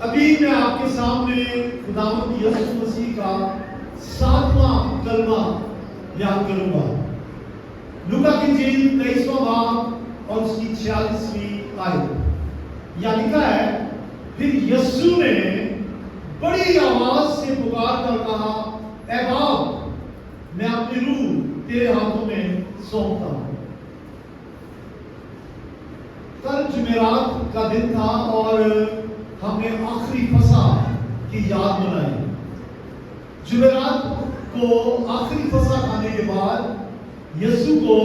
ابھی میں آپ کے سامنے خداوند یسوع مسیح کا 7واں کلمہ بیان کروں گا۔ لوکا کی انجیل 23واں باب اور اس کی 46ویں آیت۔ یہاں لکھا ہے، پھر یسوع نے بڑی آواز سے پکار کر کہا، اے باپ، میں اپنی روح تیرے ہاتھوں میں سونپتا ہوں۔ کل جمعرات کا دن تھا اور ہم نے آخری فسح کی یاد منائی۔ جمعرات کو آخری فسح کھانے کے بعد یسوع کو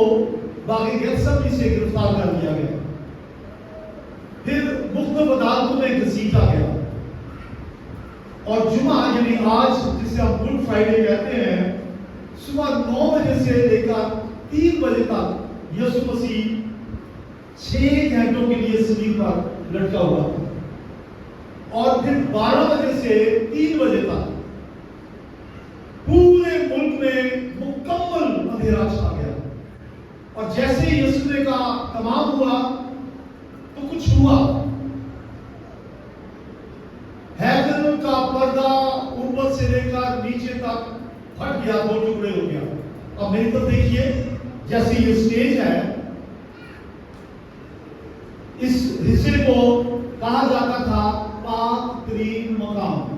باغ گیتسمنی سے گرفتار کر لیا گیا، پھر مختلف عدالتوں میں گھسیٹا گیا، اور جمعہ یعنی آج جسے ہم گڈ فرائیڈے کہتے ہیں، صبح 9 بجے سے لے کر 3 بجے تک یسوع مسیح 6 گھنٹوں کے لیے صلیب پر لٹکا ہوا تھا، اور پھر 12 بجے سے 3 بجے تک پورے ملک میں مکمل اندھیرا چھا گیا۔ اور جیسے ہی یسوع نے کہا تمام ہوا تو کچھ ہوا، ہیکل کا پردہ اوپر سے لے کر نیچے تک پھٹ گیا، 2 ٹکڑے ہو گیا۔ اب میری طرف دیکھیے، جیسے یہ سٹیج ہے، اس حصے کو کہا جاتا تھا پاک ترین مقام،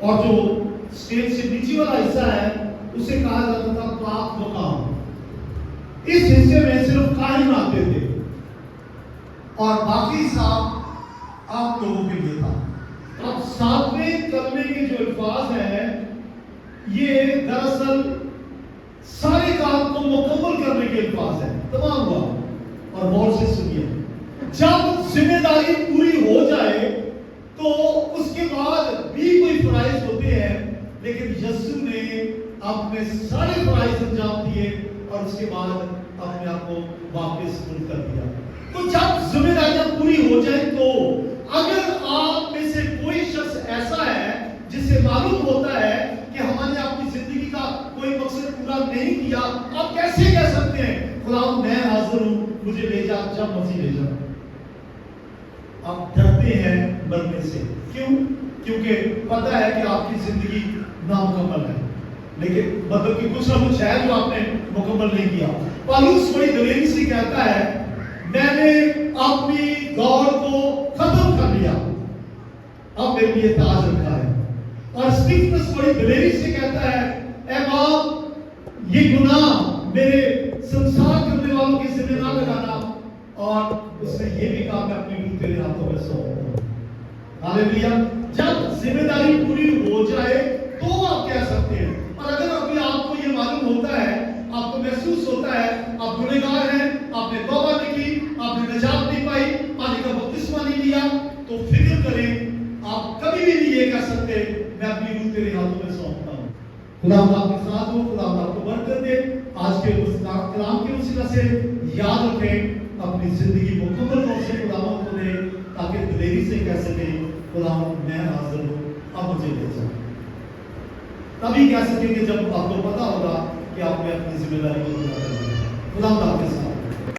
اور جو سٹیج سے نیچے والا حصہ ہے اسے کہا جاتا تھا پاک مقام۔ اس حصے میں صرف کاہن آتے تھے اور باقی سب آپ لوگوں کے لیے تھا۔ اب 7ویں کلمے کے جو الفاظ ہیں، یہ دراصل سارے کام کو مکمل کرنے کے الفاظ ہیں، تمام ہوا۔ اور غور سے سنیے، جب ذمہ داری پوری ہو جائے تو اس کے بعد بھی کوئی فرائض ہوتے ہیں، لیکن یسوع نے اپنے سارے فرائض انجام دیے اور اس کے بعد اپنے آپ کو واپس ملک کر دیا۔ تو جب ذمہ داریاں پوری ہو جائیں تو اگر آپ میں سے کوئی شخص ایسا ہے جسے معلوم ہوتا ہے کہ ہم نے اپنی زندگی کا کوئی مقصد پورا نہیں کیا، آپ کیسے کہہ سکتے ہیں خدا میں حاضر ہوں، مجھے لے جا جب مرضی لے جا؟ آپ ڈرتے ہیں مرنے سے، کیوں؟ کیونکہ پتہ ہے کہ آپ کی زندگی نامکمل ہے، لیکن مطلب کہ کچھ نہ کچھ ہے جو آپ نے مکمل نہیں کیا۔ پالوس بڑی دلیری سے کہتا ہے، میں نے اپنی دوڑ کو ختم کر لیا، اب میرے لیے تاج رکھا ہے۔ اور اسٹیفنس بڑی دلیری سے کہتا ہے، اے باپ، یہ گناہ میرے سنسار کرنے والوں کے ذمہ نہ لگانا، اور اس نے یہ بھی کہا، میں اپنی روح تیرے ہاتھوں میں سونپتا ہوں۔ ہاللیلویا۔ جب ذمہ داری پوری ہو جائے تو آپ کہہ سکتے ہیں، اور اگر ابھی آپ کو یہ معلوم ہوتا ہے، آپ کو محسوس ہوتا ہے آپ گنہگار ہیں، آپ نے توبہ نہیں کی، آپ نے نجات نہیں پائی، پانی کا بپتسمہ نہیں لیا، تو فکر کریں، آپ کبھی بھی نہیں یہ کہہ سکتے میں اپنی روح تیرے ہاتھوں میں سونپتا ہوں۔ خدا آپ کے ساتھ ہو، خدا آپ کو برکت دے۔ آج کے کلام کے وسیلہ سے یاد رکھیں، اپنی زندگی مکمل طور سے خدا کو دے، تاکہ دلیری سے کہہ سکے خدا میں حاضر ہوں، اب مجھے لے جائیں۔ تبھی کہہ سکیں گے جب آپ کو پتا ہوگا کہ آپ نے اپنی ذمہ داری کو پورا کر دیا۔ خدا آپ کے ساتھ۔